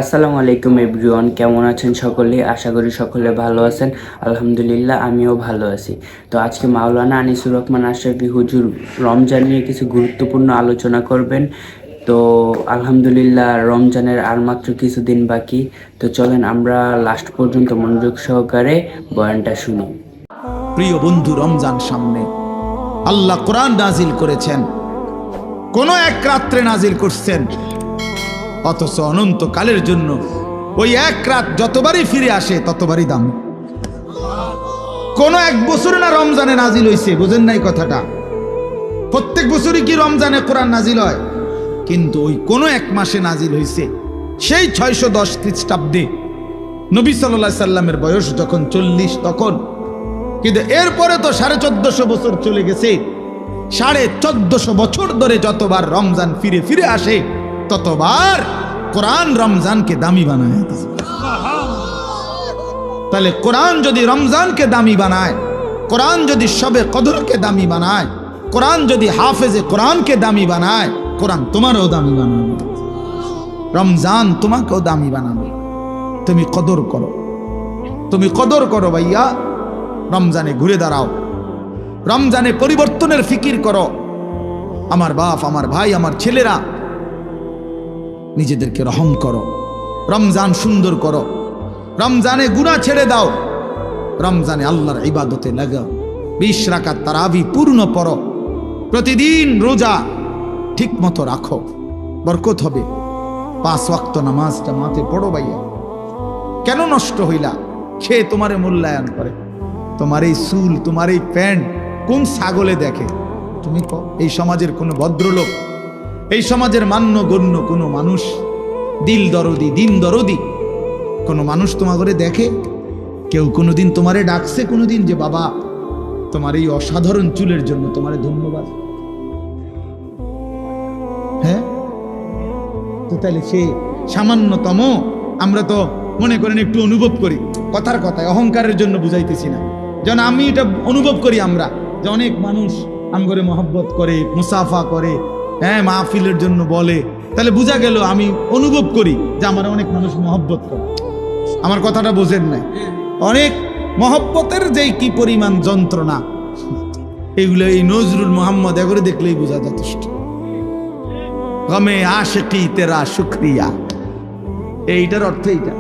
আসসালামু আলাইকুম এভরিওয়ান, কেমন আছেন সকলে? আশা করি সকলে ভালো আছেন। আলহামদুলিল্লাহ, আমিও ভালো আছি। তো আজকে মাওলানা আনিসুর রহমান আশরাফি হুজুর রমজান নিয়ে কিছু গুরুত্বপূর্ণ আলোচনা করবেন। তো আলহামদুলিল্লাহ, রমজানের আর মাত্র কিছুদিন বাকি। তো চলেন আমরা লাস্ট পর্যন্ত মনোযোগ সহকারে বয়ানটা শুনি। প্রিয় বন্ধু, রমজান সামনে। আল্লাহ কোরআন নাজিল করেছেন, কোন এক রাত্রে নাজিল করছেন, অথচ অনন্তকালের জন্য ওই এক রাত যতবারই ফিরে আসে ততবারই দাম। কোন এক বছর না রমজানে নাজিল হয়েছে, বুঝেন নাই কথাটা? প্রত্যেক বছরই কি রমজানে কোরআন নাজিল হয়? কিন্তু ওই কোন এক মাসে নাজিল হয়েছে, সেই 610 খ্রিস্টাব্দে নবী সাল্লাল্লাহু আলাইহি সাল্লামের বয়স যখন 40 তখন। কিন্তু এরপরে তো 1450 বছর চলে গেছে। 1450 বছর ধরে যতবার রমজান ফিরে ফিরে আসে ততবার কোরআন রমজানকে দামি বানায়। তাহলে কোরআন যদি রমজানকে দামি বানায়, কোরআন যদি শবে কদরকে দামি বানায়, কোরআন যদি হাফেজে কোরআনকে দামি বানায়, কোরআন তোমারও দামি বানাবে, রমজান তোমাকেও দামি বানাবে। তুমি কদর করো, তুমি কদর করো ভাইয়া। রমজানে ঘুরে দাঁড়াও, রমজানে পরিবর্তনের ফিকির করো। আমার বাপ, আমার ভাই, আমার ছেলেরা, নিজেদেরকে রহম করো, রমজান সুন্দর করো, রমজানে গুনাহ ছেড়ে দাও, রমজানে আল্লাহর ইবাদতে লাগাও। 20 রাকাত তারাবি পূর্ণ পড়ো, প্রতিদিন রোজা ঠিক মতো রাখো, বরকত হবে। 5 ওয়াক্ত নামাজটা মাতে পড়ো ভাইয়া। কেন নষ্ট হইলা? সে তোমারে মূল্যায়ন করে। তোমার এই চুল, তোমার এই প্যান্ট কোন ছাগলে দেখে? তুমি এই সমাজের কোনো ভদ্রলোক, এই সমাজের মান্য গণ্য কোনো মানুষ, দিল দরদি, দিন দরদি কোনো মানুষ তোমার ঘরে দেখে? কেউ কোনোদিন তোমারে ডাকছে কোনোদিন যে বাবা তোমার এই অসাধারণ চুলের জন্য তোমারে ধন্যবাদ? হ্যাঁ, তো তাহলে সে সামান্যতম আমরা তো মনে করেন একটু অনুভব করি, কথার কথায় অহংকারের জন্য বুঝাইতেছি না, যেন আমি এটা অনুভব করি আমরা যে অনেক মানুষ আমগরে মহব্বত করে, মুসাফা করে, হ্যাঁ, মাহফিলের জন্য বলে, তাহলে বোঝা গেল আমি অনুভব করি যে আমার অনেক মানুষ মহব্বত করে। আমার কথাটা বোঝেন নাই? অনেক মহব্বতের যেই কি পরিমাণ যন্ত্রণা, এগুলো এই নজরুল মোহাম্মদ এগুলো দেখলেই বোঝা যথেষ্ট। গমে আশিকি তেরা শুকরিয়া, এইটার অর্থ এইটা।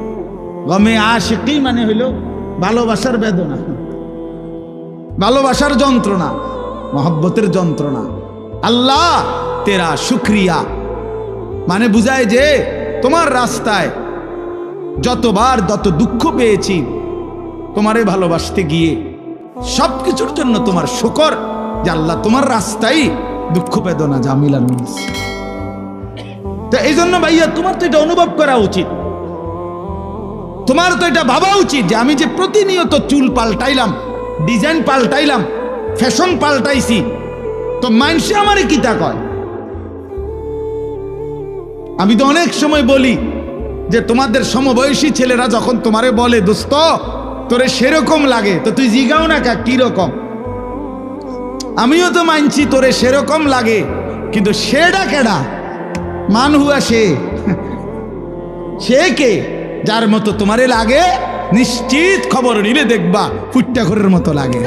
গমে আশিকি মানে হইল ভালোবাসার বেদনা, ভালোবাসার যন্ত্রণা, মহব্বতের যন্ত্রণা। আল্লাহ তেরা শুকরিয়া মানে বুঝায় যে তোমার রাস্তায় যতবার যত দুঃখ পেয়েছি তোমারে ভালোবাসতে গিয়ে, সবকিছুর জন্য তোমার শুকর যে আল্লাহ তোমার রাস্তায় দুঃখ বেদনা জামিলা মিলছে। তো এই জন্য ভাইয়া তোমার তো এটা অনুভব করা উচিত, তোমার তো এটা ভাবা উচিত যে আমি যে প্রতিনিয়ত চুল পাল্টাইলাম, ডিজাইন পাল্টাইলাম, ফ্যাশন পাল্টাইছি, তো মানুষে আমারে কিতা কয়? আমি তো অনেক সময় বলি যে তোমাদের সমবয়সী ছেলেরা যখন তোমারে বলে দোস্ত তোরে সেরকম লাগে, তো তুই জিগাও না কা কি রকম? আমিও তো মানছি তোরে সেরকম লাগে, কিন্তু সেটা কেডা? মান হুয়া সে কে? যার মতো তোমারে লাগে নিশ্চিত খবর নিলে দেখবা ফুট্টাখোরের মতো লাগে,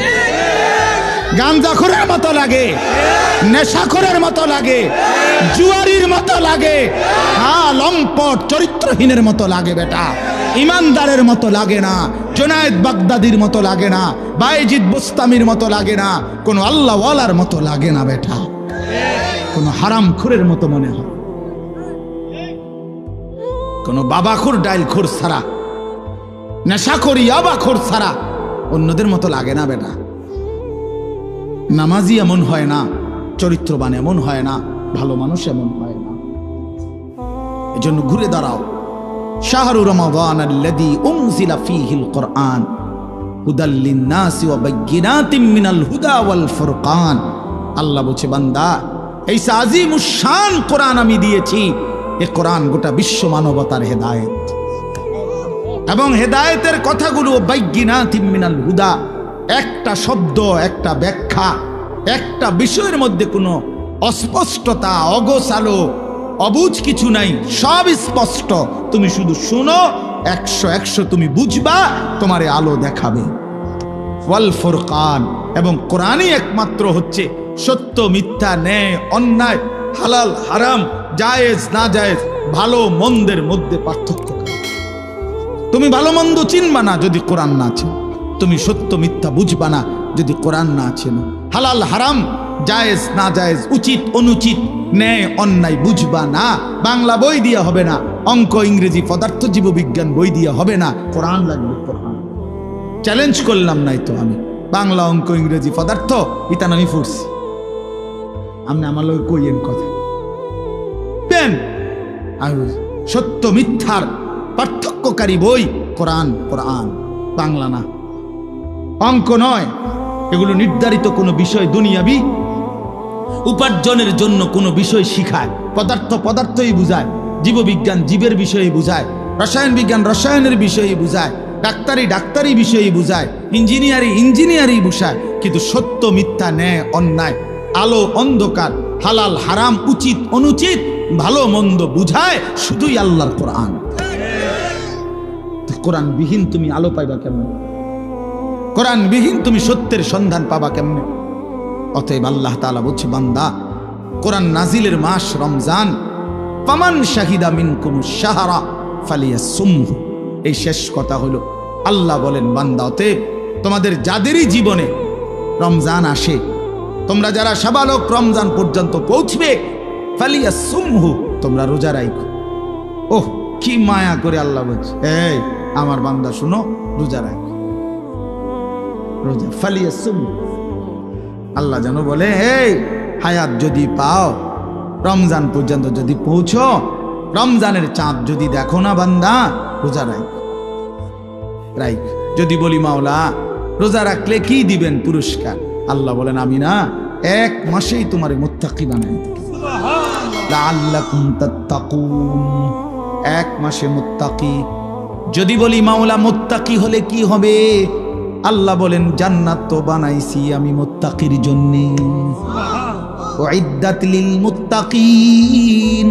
গাঞ্জাখোরের মতো লাগে, নেশাখোরের মতো লাগে, জুয়ারির মতো লাগে, হ্যাঁ, লম্পট চরিত্রহীনের মতো লাগে বেটা, ইমানদারের মতো লাগে না, জুনায়েদ বাগদাদির মতো লাগে না, বাইজিদ বুস্তামির মতো লাগে না, কোনো আল্লাহওয়ালার মতো লাগে না বেটা, কোনো হারামখোরের মতো মনে হয়, কোনো বাবাখোর ডাইলখোর ছাড়া, নেশাখোর ইয়াবাখোর ছাড়া অন্যদের মতো লাগে না বেটা। নামাজি এমন হয় না, চরিত্রবান এমন হয় না, ভালো মানুষ এমন হয় না। এজন্য ঘুরে দাঁড়াও। শাহরু রমাদান আল্লাযী উনজিলা ফীহিল কুরআন হুদাল লিন-নাসি ওয়া বায়্যিনাতিম মিনাল হুদা ওয়াল ফুরকান। আল্লাহ বলছে, বান্দা এই আজিমুশ শান কোরআন আমি দিয়েছি, এই কোরআন গোটা বিশ্ব মানবতার হেদায়েত, এবং হেদায়েতের কথাগুলো বায়্যিনাতিম মিনাল হুদা, একটা শব্দ, একটা ব্যাখ্যা, একটা বিষয়ের মধ্যে কোনো অস্পষ্টতা, অগোছালো অবুঝ কিছু নাই, সব স্পষ্ট। তুমি শুধু শুনো, 100 তুমি বুঝবা, তোমারে আলো দেখাবে। ওয়াল ফুরকান, এবং কোরআনই একমাত্র হচ্ছে সত্য মিথ্যা, ন্যায় অন্যায়, হালাল হারাম, জায়েজ না জায়েজ, ভালো মন্দের মধ্যে পার্থক্য। তুমি ভালো মন্দ চিনবা না যদি কোরআন না চিনো, তুমি সত্য মিথ্যা বুঝবা না যদি কোরআন না চিনো, হালাল হারাম, জায়েজ না জায়েজ, উচিত অনুচিত, ন্যায় অন্যায় বুঝবা না। বাংলা বই দিয়ে হবে না, অঙ্ক ইংরেজি পদার্থ জীববিজ্ঞান বই দিয়ে হবে না, কোরআন লাগবে। কোরআন চ্যালেঞ্জ করলাম নাই তো আমি, বাংলা অঙ্ক ইংরেজি পদার্থ ইতান আমি পড়ছি, আপনি আমার লোক কইয়েন কথা পেন। সত্য মিথ্যার পার্থক্যকারী বই কোরআন, কোরআন বাংলা না, অঙ্ক নয়। এগুলো নির্ধারিত কোনো বিষয়, দুনিয়াবি উপার্জনের জন্য কোনো বিষয় শিখায়। পদার্থ পদার্থই বুঝায়, জীববিজ্ঞান জীবের বিষয়ে বুঝায়, রসায়ন বিজ্ঞান রসায়নের বিষয়ে বুঝায়, ডাক্তারি ডাক্তারি বিষয়ে বুঝায়, ইঞ্জিনিয়ারিং ইঞ্জিনিয়ারিং বুঝায়। কিন্তু সত্য মিথ্যা, ন্যায় অন্যায়, আলো অন্ধকার, হালাল হারাম, উচিত অনুচিত, ভালো মন্দ বুঝায় শুধুই আল্লাহর কোরআন। কোরআন বিহীন তুমি আলো পাইবা কেমনে? কোরআন বিহীন তুমি সত্যের সন্ধান পাবা কেমনে? অতএব আল্লাহ তাআলা বলছে, বান্দা, কোরআন নাজিলের মাস রমজান, ফামান শাহিদা মিনকুমুশ শাহরা ফালিয়াসুমহু। এই শেষ কথা হলো, আল্লাহ বলেন, বান্দা, অতএব তোমাদের যাদেরই জীবনে রমজান আসে, তোমরা যারা সাবালক রমজান পর্যন্ত পৌঁছবে, ফালিয়াসুমহু, তোমরা রোজা রাখো। ওহ, কি মায়া করে আল্লাহ বলছে, এই আমার বান্দা শুনো, রোজা রাখো, রোজা। ফালিয়াসুমহু, আল্লাহ যেন বলে, এই হায়াত যদি পাও, রমজান পর্যন্ত যদি পৌঁছো, রমজানের চাঁদ যদি দেখো না বান্দা, রোজা রাখো। যদি বলি, মাওলা রোজা রাখলে কি দিবেন পুরস্কার? আল্লাহ বলেন, আমি না 1 মাসেই তোমার মুত্তাকি বানাই দেব। লাআল্লাকুম তাত্তাকুন, 1 মাসে মুত্তাকি। যদি বলি, মাওলা মুত্তাকি হলে কি হবে? আল্লাহ বলেন, জান্নাত তো বানাইছি আমি মুত্তাকির জন্য। উইদ্দাত লিল মুত্তাকিন,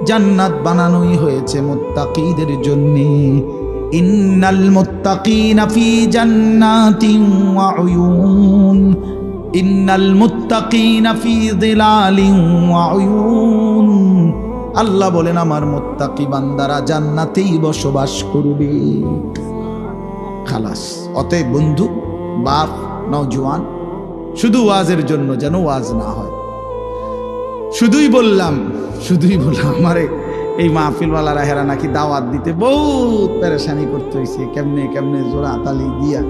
জান্নাত বানানোই হয়েছে মুত্তাকিদের জন্য। ইন্নাল মুত্তাকিনা ফি জান্নাতিন ওয়া উয়ুন, ইন্নাল মুত্তাকিনা ফি যিলালিন ওয়া উয়ুন। আল্লাহ বলেন, আমার মুত্তাকি বান্দারা জান্নাতেই বসবাস করবে। খালাস। অতএব বন্ধু, বাপ, নওজোয়ান, শুধু ওয়াজের জন্য যেন ওয়াজ না হয়। শুধুই বললাম আমারে এই মাহফিলওয়ালারা হেরা নাকি দাওয়াত দিতে বহুত পেরেশানি করতে হয়েছে, কেমনে কেমনে জোড়া তালি দিয়া,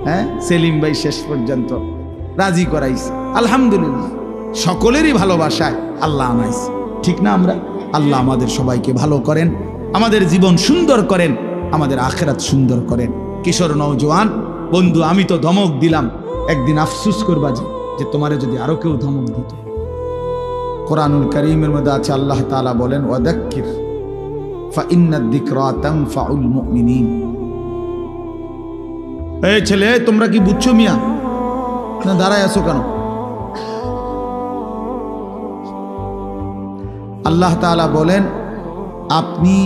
হ্যাঁ, সেলিম ভাই শেষ পর্যন্ত রাজি করাইছে। আলহামদুলিল্লাহ, সকলেরই ভালোবাসায় আল্লাহ আনাইছে, ঠিক না? আমরা আল্লাহ আমাদের সবাইকে ভালো করেন, আমাদের জীবন সুন্দর করেন, আমাদের আখিরাত সুন্দর করেন। কিশোর নওজোয়ান বন্ধু, আমি তো ধমক দিলাম, একদিন আফসোস করবা যে তোমারে যদি আরো কেউ ধমক দিত। কোরআনুল কারীমের মধ্যে আছে, আল্লাহ তাআলা বলেন, ওয়াদাক্কির ফাইন্নাদ যিকরা তানফাউল মুমিনিন। এই ছেলে, তোমরা কি বুঝছো মিয়া? না দাঁড়ায় আছো কেন? আল্লাহ তাআলা বলেন, আপনি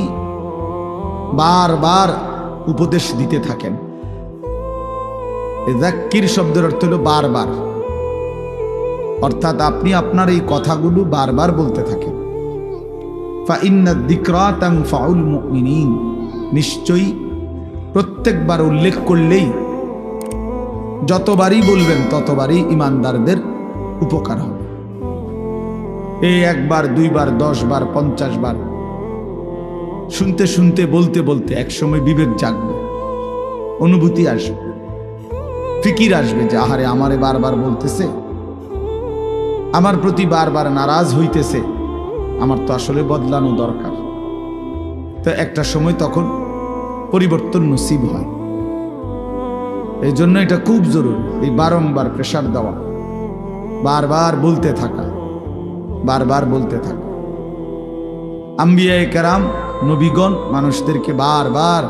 বারবার উপদেশ দিতে থাকেন। যাক্কির শব্দের অর্থ হলো বারবার, অর্থাৎ আপনি আপনার এই কথাগুলো বারবার বলতে থাকেন। ফাইন্নাদ যিকরা তানফাউল মুমিনিন, নিশ্চয়ই প্রত্যেকবার উল্লেখ করলেই, যতবারই বলবেন ততবারই ইমানদারদের উপকার হবে। এই 1 বার 2 বার 10 বার 50 বার শুনতে শুনতে বলতে বলতে একসময় বিবেক জাগবে, অনুভূতি আসবে, ফিকির আসবে যে আহারে আমারে বারবার বলতেছে, আমার প্রতি বারবার নারাজ হইতেছে, আমার তো আসলে বদলানো দরকার। তো একটা সময় তখন পরিবর্তন নসিব হয়। এই জন্য এটা খুব জরুরি, এই বারংবার প্রেসার দেওয়া, বারবার বলতে থাকা, বারবার বলতে থাকা। আম্বিয়ায়ে কেরাম, নবীগণ মানুষদেরকে বারবার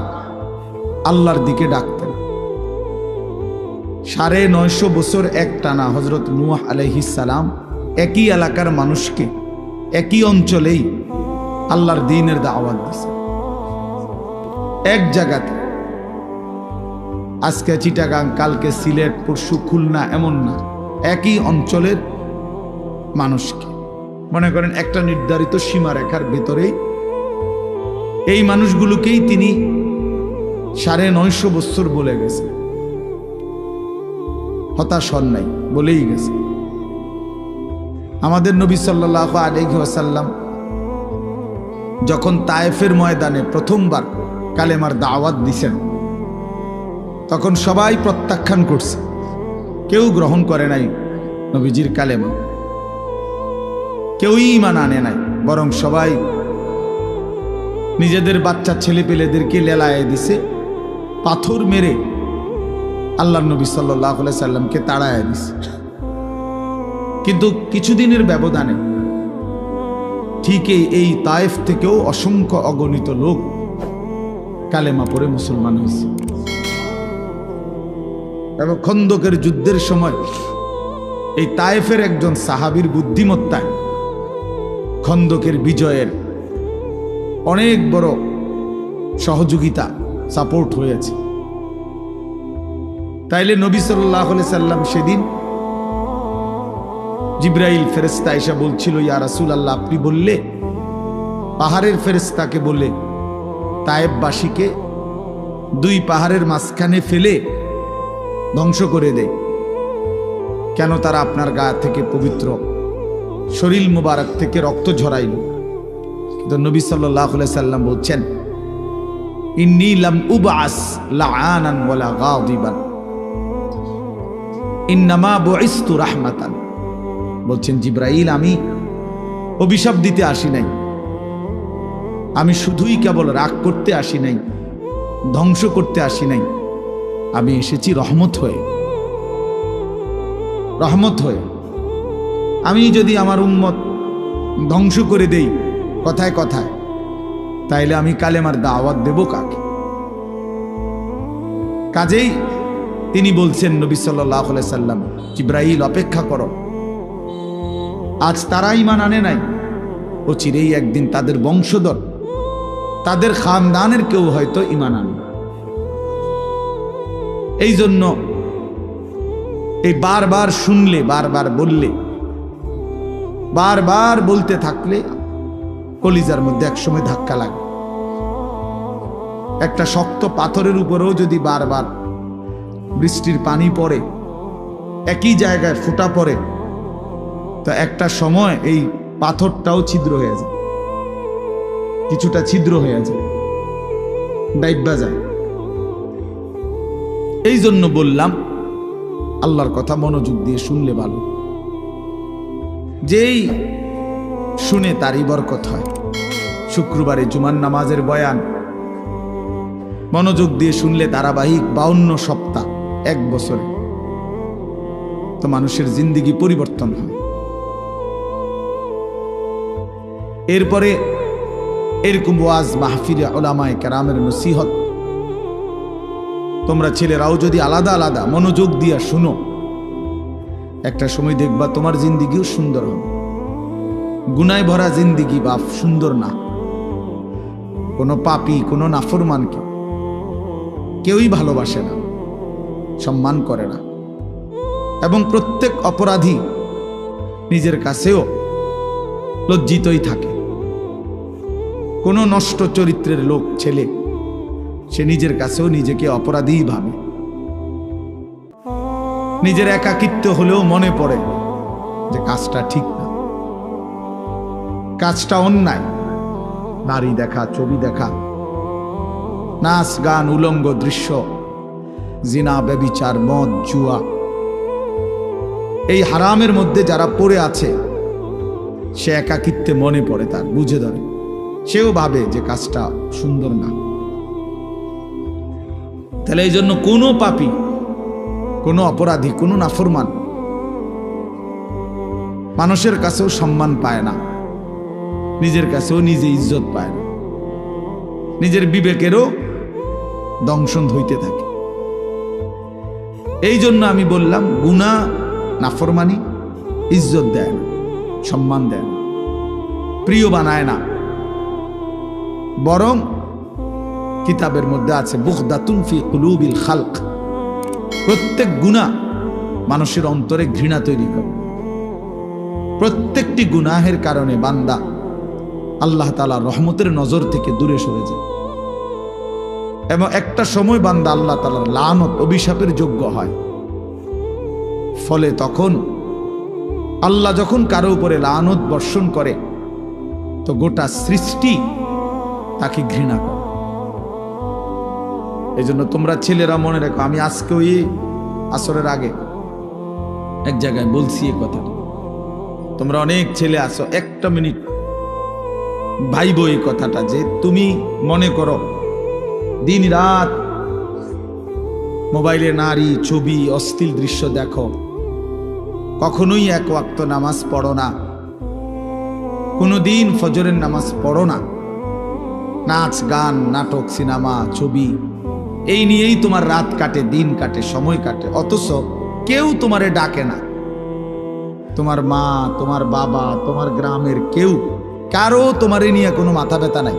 আল্লাহর দিকে ডাকতেন। 950 বছর এক টানা হযরত নূহ আলাইহিস সালাম একই এলাকার মানুষকে একই অঞ্চলেই আল্লাহর দ্বীনের দাওয়াত দিছে, এক জায়গাতে। আজকে চিটাগাং, কালকে সিলেট, পরশু খুলনা, এমন না, একই অঞ্চলের মানুষকে, মনে করেন একটা নির্ধারিত সীমারেখার ভেতরেই এই মানুষগুলোকেই তিনি 950 বছর বলে গেছে, হতাশ হন নাই, বলেই গেছে। আমাদের নবী সাল্লাল্লাহু আলাইহি ওয়াসাল্লাম যখন তায়েফের ময়দানে প্রথমবার কালেমার দাওয়াত দিছেন, তখন সবাই প্রত্যাখ্যান করছে, কেউ গ্রহণ করে নাই নবীজির কালেমা, কেউই ঈমান আনে নাই, বরং সবাই নিজেদের বাচ্চা ছেলেপেলেদেরকে লেলায়ে দিছে, পাথর মেরে আল্লাহর নবী সাল্লাল্লাহু আলাইহি সাল্লামকে তাড়ায় দিছে। কিন্তু কিছুদিনের ব্যবধানে ঠিক এই তায়েফ থেকেও অসংখ্য অগণিত লোক কালেমা পড়ে মুসলমান হয়েছে। এবং খন্দকের যুদ্ধের সময় এই তায়েফের একজন সাহাবীর বুদ্ধিমত্তায় খন্দকের বিজয়ের অনেক বড় সহযোগিতা, সাপোর্ট হয়েছে। তাইলে নবী সাল্লাল্লাহু আলাইহি সাল্লাম সেদিন জিবরাইল ফেরেশতা এসে বলছিল, ইয়া রাসূলুল্লাহ, আপনি বললে পাহাড়ের ফেরেশতাকে বলে তায়েফবাসীকে 2 পাহাড়ের মাঝখানে ফেলে ধ্বংস করে দেয়, কেন তারা আপনার গা থেকে পবিত্র শরীর মুবারক থেকে রক্ত ঝরাইল? কিন্তু নবী সাল্লাল্লাহু আলাইহি সাল্লাম বলছেন, ইন্নী লাম উবআস লাআনান ওয়ালা গাদিবান, ইন্নামা বুইসতু রাহমাতান। বলছেন জিবরাইল, আমি অভিশাপ দিতে আসি নাই, আমি শুধুই কেবল রাগ করতে আসি নাই, ধ্বংস করতে আসি নাই, আমি এসেছি রহমত হয়ে। রহমত হয়ে আমি যদি আমার উম্মত ধ্বংস করে দেই কথায় কথায়, তাইলে আমি কালেমার দাওয়াত দেব কাকে? কাজেই তিনি বলছেন, নবী সাল্লাল্লাহু আলাইহি সাল্লাম, জিবরাইল অপেক্ষা করো, আজ তারা ঈমান আনে নাই, অচিরেই একদিন তাদের বংশধর, তাদের খানদানের কেউ হয়তো ঈমান আনবে। এই জন্য এই বারবার শুনলে, বারবার বললে, বারবার বলতে থাকলে কলিজার মধ্যে একসময় ধাক্কা লাগে। একটা শক্ত পাথরের উপরেও যদি বারবার বৃষ্টির পানি পড়ে, একই জায়গায় ফোঁটা পড়ে, তো একটা সময় এই পাথরটাও ছিদ্র হয়ে যায়, কিছুটা ছিদ্র হয়ে যায়, ডাইবা যায়। এই জন্য বললাম, আল্লাহর কথা মনোযোগ দিয়ে শুনলে ভালো, যেই শুনে তারই বরকত হয়। শুক্রবারে জুমার নামাজের বয়ান মনোযোগ দিয়ে শুনলে ধারাবাহিক 52 সপ্তাহ, 1 বছরে, তো মানুষের জিন্দেগি পরিবর্তন হয়। এরপরে এরকম ওয়াজ মাহফিলে উলামায়ে কেরামের নসিহত তোমরা ছেলেরাও যদি আলাদা আলাদা মনোযোগ দিয়া শুনো, একটা সময় দেখবা তোমার জিন্দিগিও সুন্দর হবে। গুনায় ভরা জিন্দিগি বাপ সুন্দর না। কোনো পাপী, কোনো নাফরমানকে কেউই ভালোবাসে না, সম্মান করে না, এবং প্রত্যেক অপরাধী নিজের কাছেও লজ্জিতই থাকে। কোনো নষ্ট চরিত্রের লোক ছেলে, সে নিজের কাছেও নিজেকে অপরাধী ভাবে। নিজের একাকিত্ব হলেও মনে পড়ে যে কাজটা ঠিক না, কাজটা অন্যায়। নারী দেখা, ছবি দেখা, নাচ গান, উলঙ্গ দৃশ্য, জিনা, ব্যভিচার, মদ, জুয়া, এই হারামের মধ্যে যারা পড়ে আছে, সে একাকিত্বে মনে পড়ে, তার বুঝে ধরে, সেও ভাবে যে কাজটা সুন্দর না। তাহলে এই জন্য কোনো পাপী, কোনো অপরাধী, কোনো নাফরমান মানুষের কাছেও সম্মান পায় না, নিজের কাছেও নিজে ইজ্জত পায় না, নিজের বিবেকেরও দংশন হইতে থাকে। এই জন্য আমি বললাম, গুনাহ, নাফরমানি ইজ্জত দেয় না, সম্মান দেয় না। প্রিয় বানায় না, বরং কিতাবের মধ্যে আছে বুগদাতুন ফি কুলুবিল খালক, প্রত্যেক গুনাহ মানুষের অন্তরে ঘৃণা তৈরি করে। প্রত্যেকটি গুনাহের কারণে বান্দা আল্লাহ তাআলার রহমতের নজর থেকে দূরে সরে যায় এবং একটা সময় বান্দা আল্লাহ তাআলার লানত, অভিশাপের যোগ্য হয়। ফলে তখন আল্লাহ যখন কারো উপরে লানত বর্ষণ করে তো গোটা সৃষ্টি তাকে ঘৃণা করে। এই জন্য তোমরা ছেলেরা মনে রাখো, আমি আজকে ওই আসরের আগে এক জায়গায় বলছি এই কথাটা, তোমরা অনেক ছেলে আছো, একটা মিনিট ভাইবো এই কথাটা, যে তুমি মনে করো দিন রাত মোবাইলে নারী, ছবি, অশ্লীল দৃশ্য দেখো, কখনোই এক ওয়াক্ত নামাজ পড়ো না, কোনোদিন ফজরের নামাজ পড়ো না, নাচ গান, নাটক, সিনেমা, ছবি, এই নিয়েই তোমার রাত কাটে, দিন কাটে, সময় কাটে, অথচ কেউ তোমারে ডাকে না। তোমার মা, তোমার বাবা, তোমার গ্রামের কেউ, কারো তোমারে নিয়ে কোনো মাথা ব্যথা নাই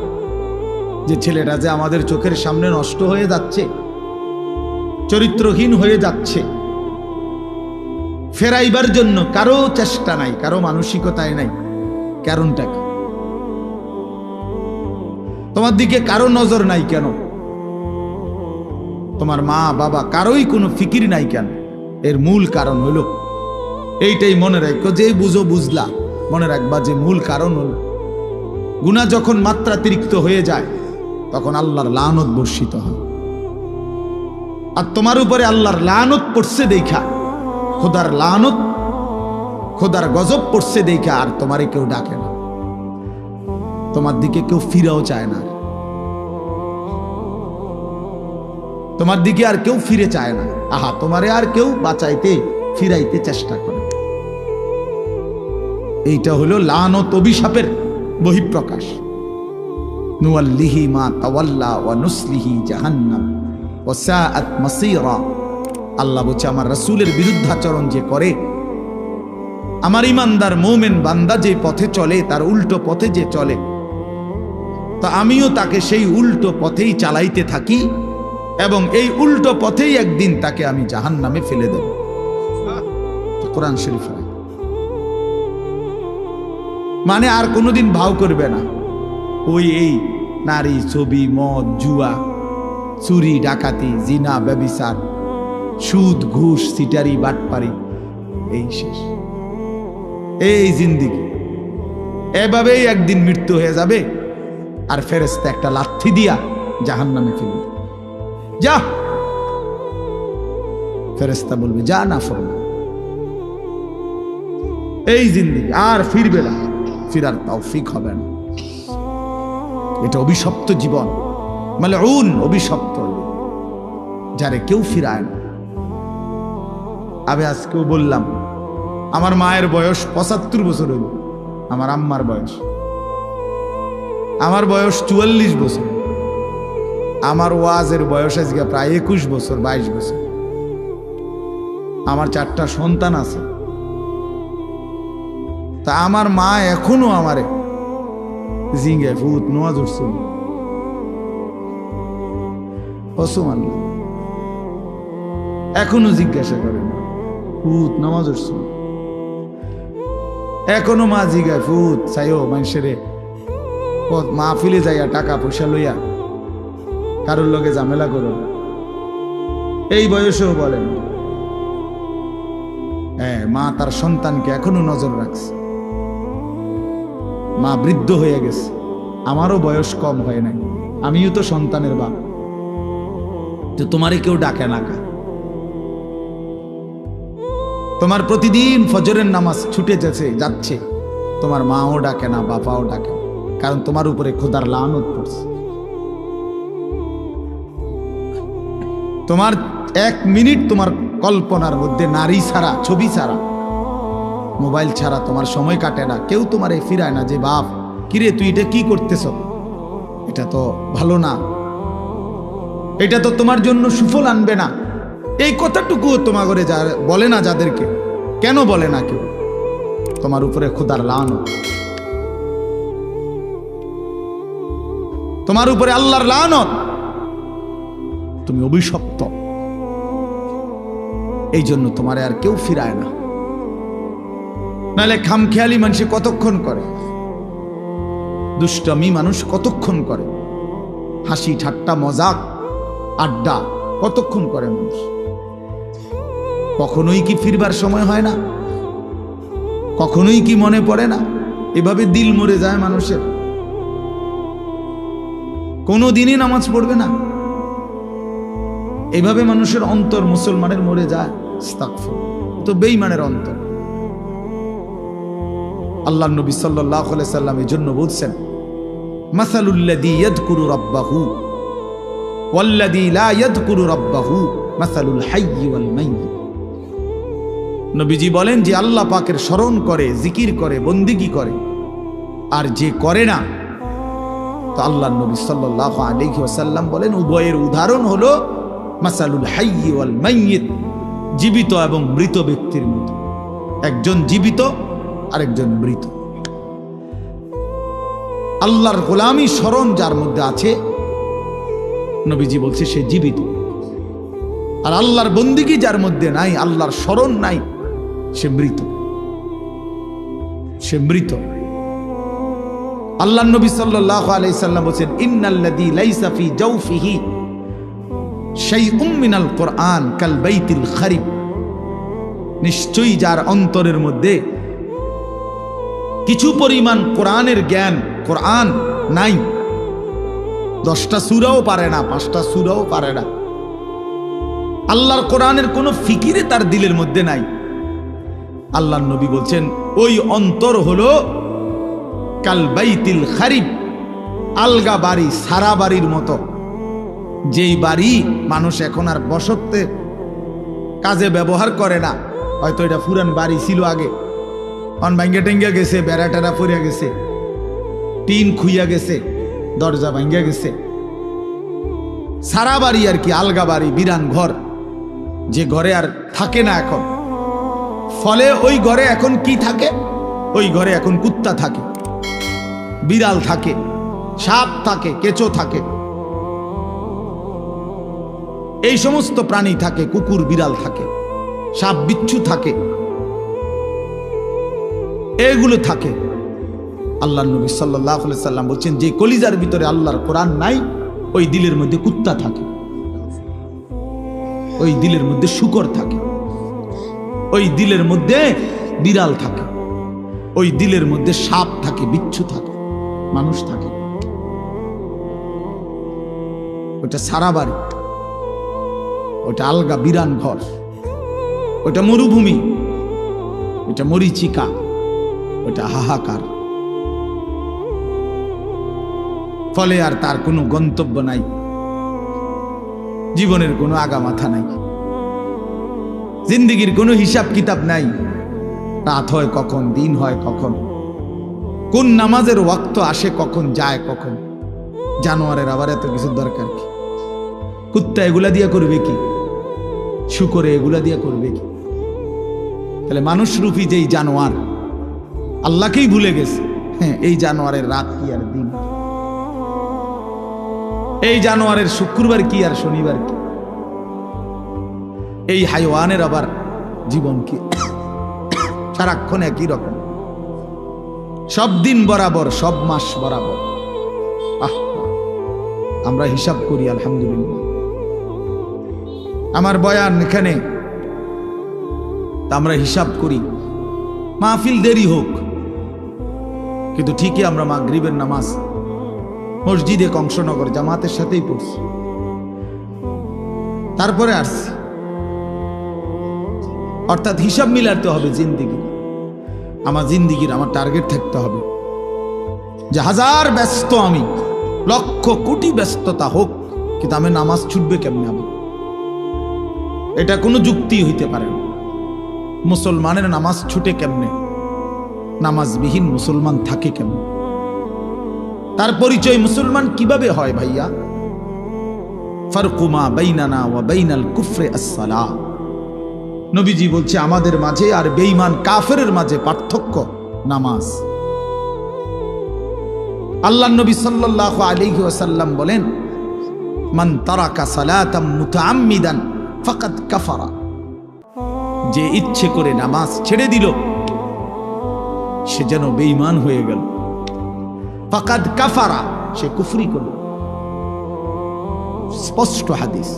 যে ছেলেটা যে আমাদের চোখের সামনে নষ্ট হয়ে যাচ্ছে, চরিত্রহীন হয়ে যাচ্ছে, ফেরাইবার জন্য কারো চেষ্টা নাই, কারো মানসিকতায় নাই। কারণটা কি? তোমার দিকে কারো নজর নাই কেন? তোমার মা বাবা কারোই কোনো ফিকির নাই কেন? এর মূল কারণ হলো এইটাই, মনে রাখো, যে বুঝো বুঝলা, মনে রাখবা যে মূল কারণ হলো গুনাহ যখন মাত্রাতিরিক্ত হয়ে যায় তখন আল্লাহর লানত বর্ষিত হয়। আর তোমার উপরে আল্লাহর লানত পড়ছে দেখা, খোদার লানত, খোদার গজব পড়ছে দেখা আর তোমারে কেউ ডাকে না, তোমার দিকে কেউ ফিরেও চায় না, তোমার দিকে আর কেউ ফিরে চায় না। আহা, তোমারে আর কেউ বাঁচাইতে ফিরাইতে চেষ্টা করে। এইটা হলো লানত, অভিশাপের বহিঃপ্রকাশ। নুওয়াল্লিহি মা তাওয়াল্লা ওয়া নুসলিহি জাহান্নাম ওয়া সাআত মাসীরা। আল্লাহ বলছে, আমার রাসূলের বিরুদ্ধাচরণ যে করে, আমার ইমানদার মুমিন বান্দা যে পথে চলে, তার উল্টো পথে যে চলে, তা আমিও তাকে সেই উল্টো পথেই চালাইতে থাকি এবং এই উল্টো পথেই একদিন তাকে আমি জাহান্নামে ফেলে দেব। কোরআন শরীফ। মানে আর কোনোদিন ভাও করবে না ওই এই নারী, ছবি, মদ, জুয়া, চুরি, ডাকাতি, জিনা, ব্যভিচার, সুদ, ঘুষ, সিটারি, বাটপারি, এই শেষ, এই জিন্দেগি। এভাবেই একদিন মৃত্যু হয়ে যাবে আর ফেরেশতা একটা লাথি দিয়া জাহান্নামে ফেলবে। যা, ফেরেশতা বলবে যা, না ফরমান, এই জিন্দেগি আর ফিরবে না, ফিরার তৌফিক হবে না। এটা অভিশপ্ত জীবন, মালউন, অভিশপ্ত, যারে কেউ ফিরায় না। আমি আজকেও বললাম, আমার মায়ের বয়স 75 বছর হইল, আমার আম্মার বয়স, আমার বয়স 44 বছর, আমার ওয়াজের বয়স আজকে প্রায় 21 বছর, 22 বছর। আমার 4টা সন্তান আছে, তা আমার মা এখনো আমারে জিঙ্গে ফুত নোয়াজ উঠছিল, এখনো জিজ্ঞাসা করে ফুত নামাজ উঠছিল, এখনো মা জিগায় ফুত চাইও মানুষের মাহফিলে যাইয়া টাকা পয়সা লইয়া কারোর লগে ঝামেলা করো, এই বয়সেও বলেন। হ্যাঁ, মা তার সন্তানকে এখনো নজর রাখছে। মা বৃদ্ধ হয়ে গেছে, আমারও বয়স কম হয় নাই, আমিও তো সন্তানের বাপ। যে তোমারে কেউ ডাকে না, তোমার প্রতিদিন ফজরের নামাজ ছুটে যাচ্ছে, তোমার মাও ডাকে না, বাবাও ডাকে না, কারণ তোমার উপরে খোদার লানত পড়ছে। তোমার 1 মিনিট তোমার কল্পনার মধ্যে নারী ছাড়া, ছবি ছাড়া, মোবাইল ছাড়া তোমার সময় কাটে না। কেউ তোমার ফিরায় না যে বাপ কিরে তুই এটা কি করতেছ, এটা তো ভালো না, এটা তো তোমার জন্য সুফল আনবে না। এই কথাটুকুও তোমার ঘরে বলে না, যাদেরকে কেন বলে না কেউ, তোমার উপরে খোদার লানত। তোমার উপরে আল্লাহর লানত, তুমি অভিশপ্ত। এই জন্য তোমারে আর কেউ ফিরায় না। নাহলে খামখেয়ালি মানুষ কতক্ষণ করে, দুষ্টামি মানুষ কতক্ষণ করে, হাসি ঠাট্টা মজাক আড্ডা কতক্ষণ করে মানুষ? কখনোই কি ফিরবার সময় হয় না? কখনোই কি মনে পড়ে না? এভাবে দিল মরে যায় মানুষের, কোনো দিনই নামাজ পড়বে না। এভাবে মানুষের অন্তর মুসলমানের মরে যায়। আস্তাগফিরুল্লাহ, তো বেঈমানের অন্তর। আল্লাহ নবী সাল্লাল্লাহু আলাইহি সাল্লাম এর জন্য বলছেন, মাসালুল্লাযী ইয়াযকুরু রাব্বাহু ওয়াল্লাযী লা ইয়াযকুরু রাব্বাহু মাসালুল হাইয়্যি ওয়াল মাইয়্যিত। নবীজি বলেন, যে আল্লাহ পাকের স্মরণ করে, জিকির করে, বন্দিগি করে, আর যে করে না, তো আল্লাহ নবী সাল্লাল্লাহু আলাইহি ওয়াসাল্লাম বলেন উভয়ের উদাহরণ হলো মাসালুল হাইয়্যি ওয়াল মাইয়্যিত, জীবিত এবং মৃত ব্যক্তির মতো। একজন জীবিত আর একজন মৃত। আল্লাহর গোলামি স্মরণ যার মধ্যে আছে, নবীজি বলছে সে জীবিত। আর আল্লাহর বন্দিগি যার মধ্যে নাই, আল্লাহর স্মরণ নাই, সে মৃত। সে মৃত। আল্লাহ নবী সাল্লাল্লাহু আলাইহি সাল্লাম বলেন, ইন্নাল্লাযী লাইসা ফি জাওফিহি শাইউম মিনাল কুরআন কাল বাইতিল খারিব। নিশ্চয়ই যার অন্তরের মধ্যে কিছু পরিমাণ কোরআনের জ্ঞান, কোরআন নাই, 10টা সূরাও পারে না, 5টা সূরাও পারে না, আল্লাহর কোরআনের কোনো ফিকিরে তার দিলের মধ্যে নাই, আল্লাহ নবী বলছেন ওই অন্তর হলো কাল বাইতিল খারিব, আলগা বাড়ি, সারা বাড়ির মতো। যেই বাড়ি মানুষ এখন আর বসতে কাজে ব্যবহার করে না, হয়তো এটা পুরান বাড়ি ছিল আগে, অন ভাঙ্গা টেঙ্গা গেছে, বেড়া টেরা পড়িয়া গেছে, টিন খুইয়া গেছে, দরজা ভাঙ্গা গেছে, সারা বাড়ি আর কি, আলগা বাড়ি, বিরান ঘর, যে ঘরে আর থাকে না এখন। ফলে ওই ঘরে এখন কি থাকে? ওই ঘরে এখন কুত্তা থাকে, বিড়াল থাকে, সাপ থাকে, কেঁচো থাকে, এই সমস্ত প্রাণী থাকে, কুকুর বিড়াল থাকে, সাপ বিচ্ছু থাকে, এগুলো থাকে। আল্লাহ নবী সাল্লাল্লাহু আলাইহি সাল্লাম বলছেন, যে কলিজার ভিতরে আল্লাহর কোরআন নাই, ওই দিলের মধ্যে কুত্তা থাকে, ওই দিলের মধ্যে শূকর থাকে, ওই দিলের মধ্যে বিড়াল থাকে, ওই দিলের মধ্যে সাপ থাকে, বিচ্ছু থাকে, মানুষ থাকে। ওটা সারা বাড়ি, ওটা আলগা বিরান ঘর, ওটা মরুভূমি, ওটা মরিচিকা, ওটা হাহাকার। ফলে আর তার কোনো গন্তব্য নাই, জীবনের কোনো আগা মাথা নাই, জিন্দেগির কোনো হিসাব কিতাব নাই। রাত হয় কখন, দিন হয় কখন, কোন নামাজের ওয়াক্ত আসে কখন, যায় কখন। জানোয়ারের আবার এত কিছু দরকার কি? কুত্তা এগুলা দিয়ে করবে কি? শুকরে এগুলা দিয়ে করবে কি? তাহলে মানুষ রূপী যেই জানোয়ার আল্লাহকেই ভুলে গেছে, হ্যাঁ, এই জানোয়ারের রাত কি আর দিন, এই জানোয়ারের শুক্রবার কি আর শনিবার কি, এই হাইওয়ানের আবার জীবন কি? সারাক্ষণ একই রকম, সব দিন বরাবর, সব মাস বরাবর। আমরা হিসাব করি আলহামদুলিল্লাহ। আমার বয়ান এখানে, আমরা হিসাব করি, মাহফিল দেরি হোক, কিন্তু ঠিকই আমরা মাগরিবের নামাজ মসজিদে কংসনগর জামাতের সাথেই পড়ছি, তারপরে আসছি। অর্থাৎ হিসাব মিলাতে হবে জিন্দিগি। আমার জিন্দিগির আমার টার্গেট থাকতে হবে যে হাজার ব্যস্ত আমি, লক্ষ কোটি ব্যস্ততা হোক, কিন্তু আমি নামাজ ছুটবে কেমনে? আমি এটা কোনো যুক্তি হইতে পারে না। মুসলমানের নামাজ ছুটে কেমনে? নামাজবিহীন মুসলমান থাকে কেমনে? তার পরিচয় মুসলমান কিভাবে হয় ভাইয়া? ফারকু মা বাইনানা ওয়া বাইনাল কুফরি আস-সালাহ। নবীজি বলছে আমাদের মাঝে আর বেঈমান কাফেরের মাঝে পার্থক্য নামাজ। আল্লাহ নবী সাল্লাল্লাহু আলাইহি ওয়াসাল্লাম বলেন, মান তারাকা সালাতাম মুতাআম্মিদান ফাকাদ কাফারা, যে ইচ্ছে করে নামাজ ছেড়ে দিল সে যেন বেঈমান হয়ে গেল। ফাকাদ কাফারা, সে কুফরি করল। স্পষ্ট হাদিস।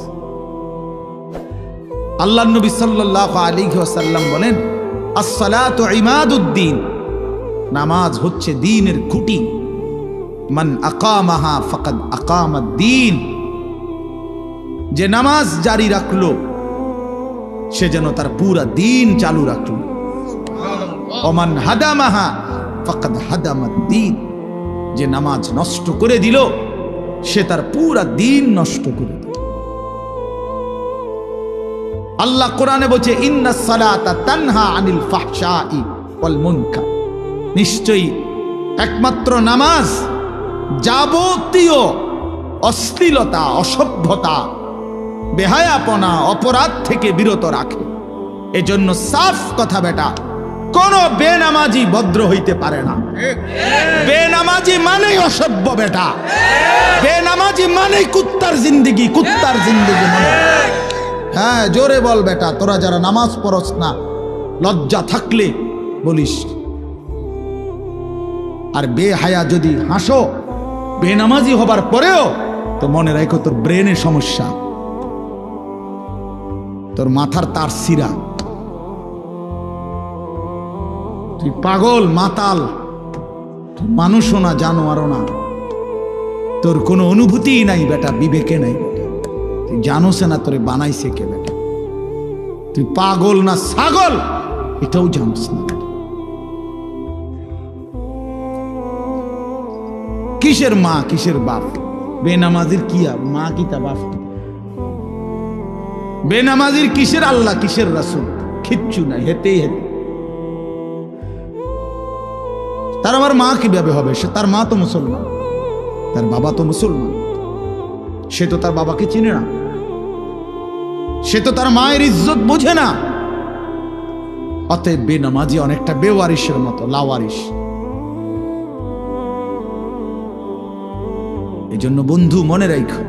আল্লাহ নবী সাল্লাল্লাহু আলাইহি ওয়াসাল্লাম বলেন, আস-সালাতু ইমাদুদ্দিন, নামাজ হচ্ছে দ্বীনের খুঁটি। মান আকামাহা ফাকাদ আকামাদ-দ্বীন, যে নামাজ জারি রাখলো সে যেন তার পুরা দ্বীন চালু রাখলো। ওমান হাদামাহা ফাকাদ হাদামাদ-দ্বীন, যে নামাজ নষ্ট করে দিল সে তার পুরা দ্বীন নষ্ট করে দিল। আল্লাহ কোরআনে বলছে, ইন্নাস সালাতা তানহা আনিল ফাহশাই ওয়াল মুনকার, নিশ্চয়ই একমাত্র নামাজ যাবতীয় অশ্লীলতা, অসভ্যতা, বেহায়াপনা, অপরাধ থেকে বিরত রাখে। এজন্য সাফ কথা বেটা, কোন বেনামাজি ভদ্র হইতে পারে না। বেনামাজি মানেই অসভ্য বেটা, বেনামাজি মানেই কুত্তার জিন্দেগি, কুত্তার জিন্দেগি মানে। হ্যাঁ, জোরে বল বেটা, তোরা যারা নামাজ পড়স না, লজ্জা থাকলে বলিস। আর বেহায়া যদি হাসো বেনামাজি হবার পরেও, তো মনে রাখো তোর ব্রেনের সমস্যা, তোর মাথার তার সিরা, তুই পাগল মাতাল, তুই মানুষও না জানোয়ারও না, তোর কোনো অনুভূতিই নাই বেটা, বিবেকে নাই বেটা, তুই জানোস না তোরে বানাইছে কে বেটা, তুই পাগল না ছাগল এটাও জানোস না। কিসের মা কিসের বাপ? বেনামাজির কি মা কি তা বাপ? বেনামাজির কিসের আল্লাহ কিসের রাসূল? কিচ্ছু নাই, হেতেই হেতে। তার আবার মা কিভাবে হবে? সে তার মা তো মুসলমান, তার বাবা তো মুসলমান, সে তো তার বাবাকে চিনে না, সে তো তার মায়ের ইজ্জত বোঝে না। অতএব বেনামাজি অনেকটা বেওয়ারিশের মতো, লাওয়ারিশ। এই জন্য বন্ধু মনে রাখো,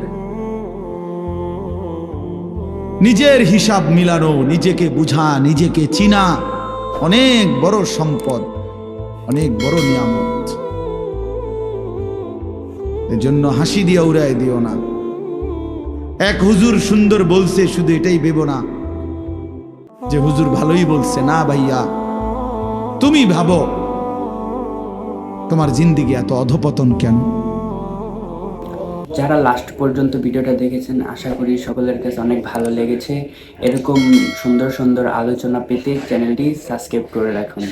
নিজের হিসাব মিলানো, নিজেকে বুঝা, নিজেকে চিনা অনেক বড় সম্পদ, অনেক বড় নিয়ামত। এই জন্য হাসি দিয়া উড়াই দিও না। এক হুজুর সুন্দর বলছে, শুধু এটাই ভেবো না যে হুজুর ভালোই বলছে। না ভাইয়া, তুমি ভাবো তোমার জিন্দেগি এত অধপতন কেন? যারা লাস্ট পর্যন্ত ভিডিওটা দেখেছেন, আশা করি সকলের কাছে অনেক ভালো লেগেছে। এরকম সুন্দর সুন্দর আলোচনা পেতে চ্যানেলটি সাবস্ক্রাইব করে রাখুন।